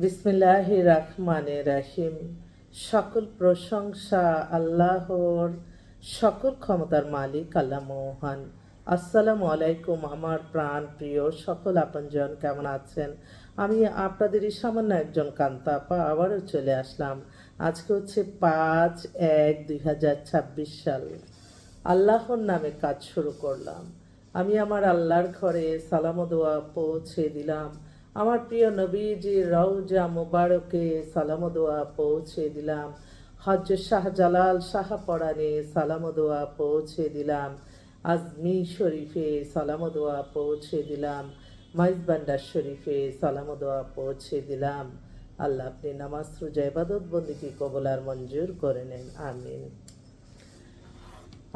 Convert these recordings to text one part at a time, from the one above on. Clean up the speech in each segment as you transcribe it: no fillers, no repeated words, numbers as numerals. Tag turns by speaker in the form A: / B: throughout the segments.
A: বিসমিল্লাহির রহমানির রহিম। সকল প্রশংসা আল্লাহর, সকল ক্ষমতার মালিক আল্লাহ মহান। আসসালামু আলাইকুম আমার প্রাণ প্রিয় সকল আপনজন, কেমন আছেন? আমি আপনাদেরই সামান্য একজন কান্তা আপা আবারও চলে আসলাম। আজকে হচ্ছে 5/1/2026 সাল। আল্লাহর নামে কাজ শুরু করলাম। আমি আমার আল্লাহর ঘরে সালাম ও দোয়া পৌঁছে দিলাম। আমার প্রিয় নবীজি রওজা মুবারকে সালাম ও দোয়া পৌঁছে দিলাম। হযরত শাহজালাল শাহপরানে সালাম ও দোয়া পৌঁছে দিলাম। আজমি শরীফে সালাম ও দোয়া পৌঁছে দিলাম। মাইজবান্ডার শরীফে সালাম ও দোয়া পৌঁছে দিলাম। আল্লাহ আপনি নামাজ রোজা ইবাদত বন্দেগী কবুল আর মঞ্জুর করে নেন, আমিন।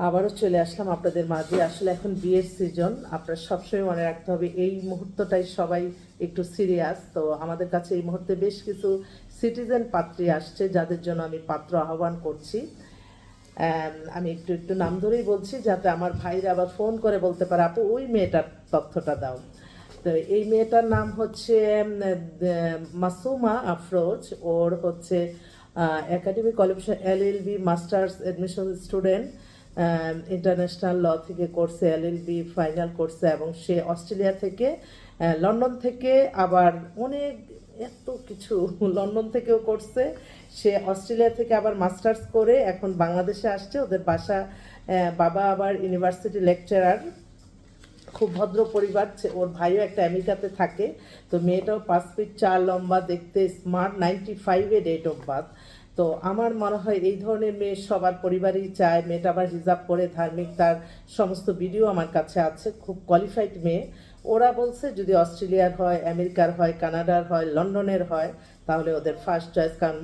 A: আবারও চলে আসলাম আপনাদের মাঝে। আসলে এখন বিয়ের সিজন, আপনার সবসময় মনে রাখতে হবে এই মুহূর্তটাই সবাই একটু সিরিয়াস। তো আমাদের কাছে এই মুহূর্তে বেশ কিছু সিটিজেন পাত্রী আসছে, যাদের জন্য আমি পাত্র আহ্বান করছি। আমি একটু একটু নাম ধরেই বলছি, যাতে আমার ভাইরা আবার ফোন করে বলতে পারে আপু ওই মেয়েটার তথ্যটা দাও। তো এই মেয়েটার নাম হচ্ছে মাসুমা আফরোজ। ওর হচ্ছে academic qualification LLB masters admission student, international law থেকে করছে, LLB ফাইনাল করছে, এবং সে অস্ট্রেলিয়া থেকে, লন্ডন থেকে আবার অনেক এত কিছু লন্ডন থেকেও করছে। সে অস্ট্রেলিয়া থেকে আবার মাস্টার্স করে এখন বাংলাদেশে আসছে। ওদের বাসা, বাবা আবার ইউনিভার্সিটি লেকচারার, খুব ভদ্র পরিবার। ওর ভাইও একটা আমেরিকাতে থাকে। তো মেয়েটাও 5 ফিট 4 লম্বা, দেখতে স্মার্ট, 95-এ ডেট অফ বার্থ। তো আমার মনে হয় এই ধরনের মেয়ে সবার পরিবারই চায়। মেয়েটা আবার হিজাব করে ধার্মিক, তার সমস্ত ভিডিও আমার কাছে আছে। খুব কোয়ালিফাইড মেয়ে। ওরা বলছে যদি অস্ট্রেলিয়ার হয়, আমেরিকার হয়, কানাডার হয়, লন্ডনের হয়, তাহলে ওদের ফার্স্ট চয়েস। কারণ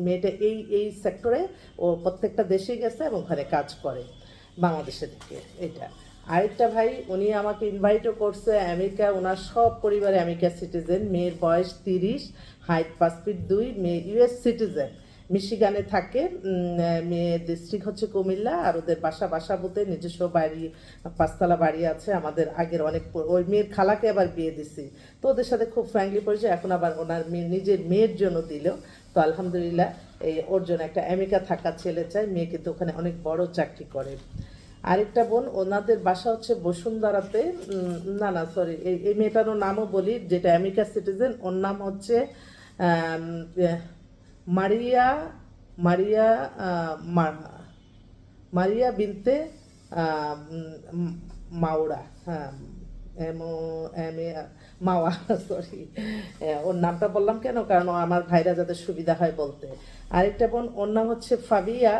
A: মেয়েটা এই এই সেক্টরে ও প্রত্যেকটা দেশে গেছে এবং ওখানে কাজ করে বাংলাদেশে থেকে। এটা আরেকটা ভাই, উনি আমাকে ইনভাইটও করছে আমেরিকা। ওনার সব পরিবারে আমেরিকা সিটিজেন। মেয়ের বয়স 30, হাইট 5 ফিট 2, মেয়ে US সিটিজেন, মিশিগানে থাকে। মেয়ে ডিস্ট্রিক্ট হচ্ছে কুমিল্লা। আর ওদের বাসাবোতে নিজস্ব বাড়ি, 5তলা বাড়ি আছে। আমাদের আগের অনেক ওই মেয়ের খালাকে আবার বিয়ে দিছি। তো ওদের সাথে খুব ফ্র্যাঙ্কলি পরিচয়। এখন আবার ওনার নিজের মেয়ের জন্য দিল। তো আলহামদুলিল্লাহ, এই ওর জন্য একটা আমেরিকা থাকা ছেলে চাই। মেয়ে কিন্তু ওখানে অনেক বড় চাকরি করে। আরেকটা বোন, ওনাদের বাসা হচ্ছে বসুন্ধরাতে। না না সরি, এই মেয়েটারও নামও বলি, যেটা আমেরিকা সিটিজেন। ওর নাম হচ্ছে মারিয়া মারিয়া মারিয়া বিনতে মাওড়া। হ্যাঁ, এমও এম এ মাওয়া সরি। ওর নামটা বললাম কেন, কারণ আমার ভাইরা যাদের সুবিধা হয় বলতে। আরেকটা বোন, ওর নাম হচ্ছে Fabia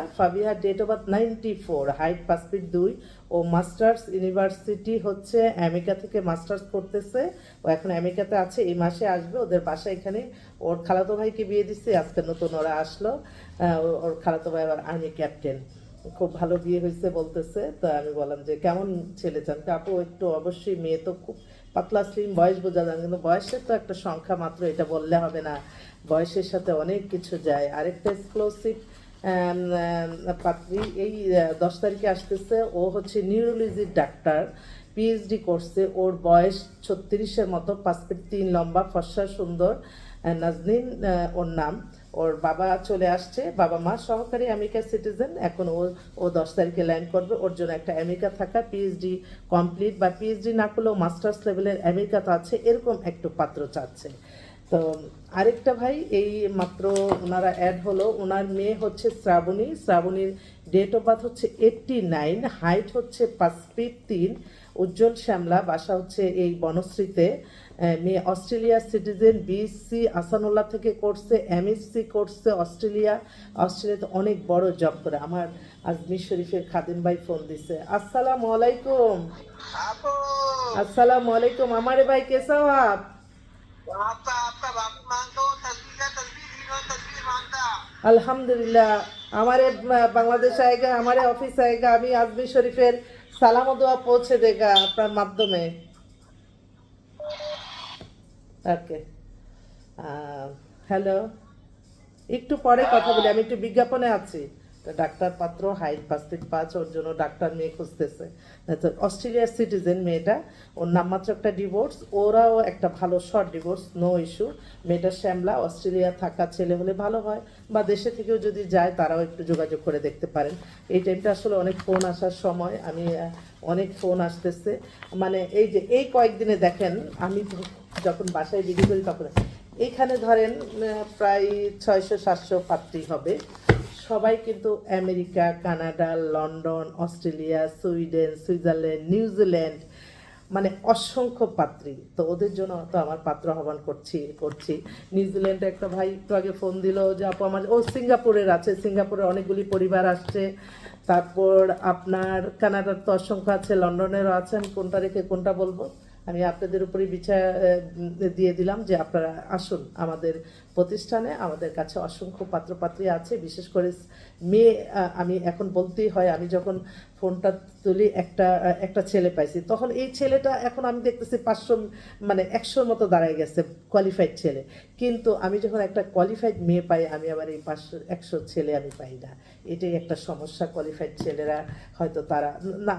A: date of birth 94, height 5 feet 2। ও মাস্টার্স ইউনিভার্সিটি হচ্ছে আমেরিকা থেকে মাস্টার্স করতেছে। ও এখন আমেরিকাতে আছে, এই মাসে আসবে। ওদের বাসা এখানে। ওর খালাতো ভাইকে বিয়ে দিচ্ছে, আজকে নতুন ওরা আসলো। ওর খালাতো ভাই আবার আর্মি ক্যাপ্টেন। খুব ভালো বিয়ে হয়েছে বলতেছে। তো আমি বললাম যে কেমন ছেলে চান? আপু একটু অবশ্যই, মেয়ে তো খুব পাতলা স্লিম, বয়স বোঝা যায়, কিন্তু বয়সের তো একটা সংখ্যা মাত্র, এটা বললে হবে না। বয়সের সাথে অনেক কিছু যায়। আরেকটা এক্সক্লুসিভ পাত্রী এই 10 তারিখে আসতেছে। ও হচ্ছে নিউরোলজির ডাক্তার, PhD করছে। ওর বয়স 36-এর মতো, 5 ফিট 3 লম্বা, ফর্সা, সুন্দর। নাজনীন ওর নাম। ওর বাবা চলে আসছে, বাবা মা সহকারী আমেরিকা সিটিজেন। এখন ও 10 তারিখে ল্যান্ড করবে। ওর জন্য একটা আমেরিকা থাকা, PhD কমপ্লিট, বা PhD না করলেও মাস্টার্স লেভেলের আমেরিকাতে আছে, এরকম একটু পাত্র চাচ্ছে। তো আরেকটা ভাই এই মাত্র ওনারা অ্যাড হলো। ওনার মেয়ে হচ্ছে শ্রাবণীর ডেট অফ বার্থ হচ্ছে 89, হাইট হচ্ছে 5 ফিট 3, উজ্জ্বল শ্যামলা, বাসা হচ্ছে এই বনশ্রীতে। মেয়ে অস্ট্রেলিয়া সিটিজেন, BSc আসানুল্লাহ থেকে করছে, MSc করছে অস্ট্রেলিয়াতে অনেক বড় জব করে। আমার আজমির শরীফের খাদিম ভাই ফোন দিছে। আসসালামু আলাইকুম। আসসালামু আলাইকুম আমারে ভাই, কেসা हो आप?
B: आपका आपका बाप मांगता हो तस्वीर का तस्वीर दिन और तस्वीर मांगता।
A: अल्हम्दुलिल्लाह। हमारे बांग्लादेश आएगा, हमारे ऑफिस आएगा, আমি আজমি শরীফের সালাম ও দোয়া পৌঁছে দেগা আপনার মাধ্যমে। ওকে, হ্যালো, একটু পরে কথা বলি, আমি একটু বিজ্ঞাপনে আছি। ডাক্তার পাত্র, হাইট 5 ফিট 5, ওর জন্য ডাক্তার মেয়ে খুঁজতেছে। তো অস্ট্রেলিয়ার সিটিজেন মেয়েটা, ওর নামমাত্র একটা ডিভোর্স, ওরাও একটা ভালো শর্ট ডিভোর্স, নো ইস্যু। মেয়েটা শ্যামলা, অস্ট্রেলিয়া থাকা ছেলে হলে ভালো হয়, বা দেশে থেকেও যদি যায় তারাও একটু যোগাযোগ করে দেখতে পারেন। এই টাইমটা আসলে অনেক ফোন আসার সময়, আমি অনেক ফোন আসতেছে, মানে এই যে এই কয়েকদিনে দেখেন আমি যখন বাসায় ভিডিও করি তখন এইখানে ধরেন প্রায় 600-700 পাত্রী হবে। সবাই কিন্তু America, Canada, London, Australia, Sweden, Switzerland, New Zealand, মানে অসংখ্য পাত্রী। তো ওদের জন্য তো আমার পাত্র আহ্বান করছি। নিউজিল্যান্ডে একটা ভাই একটু আগে ফোন দিল যে আপু আমার, ও সিঙ্গাপুরের আছে, সিঙ্গাপুরের অনেকগুলি পরিবার আসছে। তারপর আপনার কানাডার তো অসংখ্য আছে, লন্ডনেরও আছে। আমি কোনটা রেখে কোনটা বলবো, আমি আপনাদের উপরেই দিয়ে দিলাম যে আপনারা আসুন আমাদের প্রতিষ্ঠানে। আমাদের কাছে অসংখ্য পাত্রপাত্রী আছে, বিশেষ করে মেয়ে। আমি এখন বলতেই হয়, আমি যখন ফোনটা তুলি একটা ছেলে পাইছি, তখন এই ছেলেটা এখন আমি দেখতেছি 500 মানে 100 মতো দাঁড়ায় গেছে, কোয়ালিফাইড ছেলে। কিন্তু আমি যখন একটা কোয়ালিফাইড মেয়ে পাই, আমি আবার এই 500-100 ছেলে আমি পাই না। এটাই একটা সমস্যা। কোয়ালিফাইড ছেলেরা হয়তো তারা না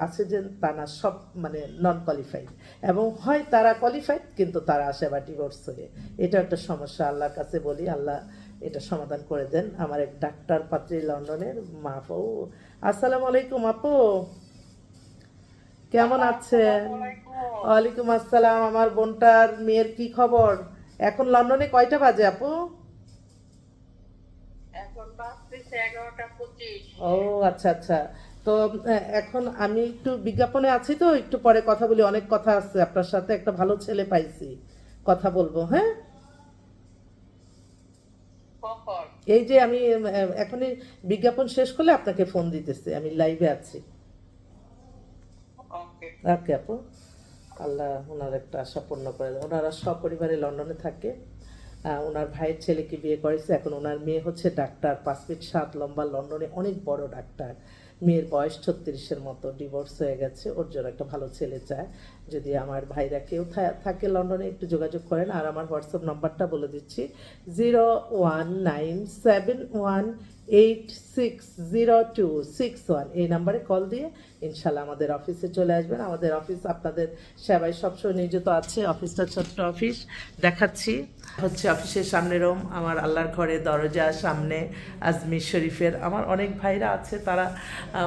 A: আছে যে তা না, সব মানে নন কোয়ালিফাইড, এবং হয় তারা কোয়ালিফাইড কিন্তু তারা আসে আবার ডিভোর্স হয়ে। এটা একটা সমস্যা। আল্লাহর কাছে বলি আল্লাহ এটা সমাধান করে দেন। আমার এক ডাক্তার পাত্রী লন্ডনের মা আপু। আসসালামু আলাইকুম আপু, কেমন আছেন? ওয়ালাইকুম আসসালাম। আমার বোনটার মেয়ের কি খবর? এখন লন্ডনে কয়টা বাজে আপু?
B: এখন বাজতেছে 11টা 25।
A: ও আচ্ছা আচ্ছা। তো এখন আমি একটু বিজ্ঞাপনে আছি, তো একটু পরে কথা বলি, অনেক কথা আছে আপনার সাথে। একটা ভালো ছেলে পাইছি, কথা বলবো। হ্যাঁ,
B: কখন?
A: এই যে আমি এখনই বিজ্ঞাপন শেষ করলে আপনাকে ফোন দিতেছি, আমি লাইভে আছি।
B: ওকে।
A: ওকে আপু, আল্লাহ ওনার একটা আশা পূর্ণ করে দেন। ওনারা সপরিবারে লন্ডনে থাকে। ওনার ভাইয়ের ছেলেকে বিয়ে করেছে। এখন ওনার মেয়ে হচ্ছে ডাক্তার, 5 ফিট 7 লম্বা, লন্ডনে অনেক বড় ডাক্তার। মেয়ের বয়স 36-এর মতো, ডিভোর্স হয়ে গেছে। ওর জন্য একটা ভালো ছেলে চায়। যদি আমার ভাইরা কেউ থাকে লন্ডনে, একটু যোগাযোগ করেন। আর আমার হোয়াটসঅ্যাপ নাম্বারটা বলে দিচ্ছি, 01971860261। এই নাম্বারে কল দিয়ে ইনশাল্লাহ আমাদের অফিসে চলে আসবেন। আমাদের অফিস আপনাদের সেবায় সবসময় নিয়োজিত আছে। অফিসটা ছোট্ট অফিস, দেখাচ্ছি হচ্ছে অফিসের সামনে রুম, আমার আল্লাহর ঘরে দরজা সামনে আজমির শরীফের। আমার অনেক ভাইরা আছে, তারা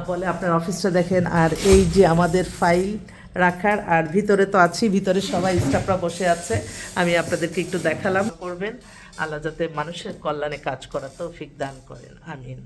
A: বলে আপনার অফিসটা দেখেন। আর এই যে আমাদের ফাইল রাখার, আর ভিতরে তো আছি, ভিতরে সবাই স্টাফরা বসে আছে। আমি আপনাদেরকে একটু দেখালাম। করবেন, আল্লাহ যাতে মানুষের কল্যাণে কাজ করার তৌফিক দান করেন, আমিন।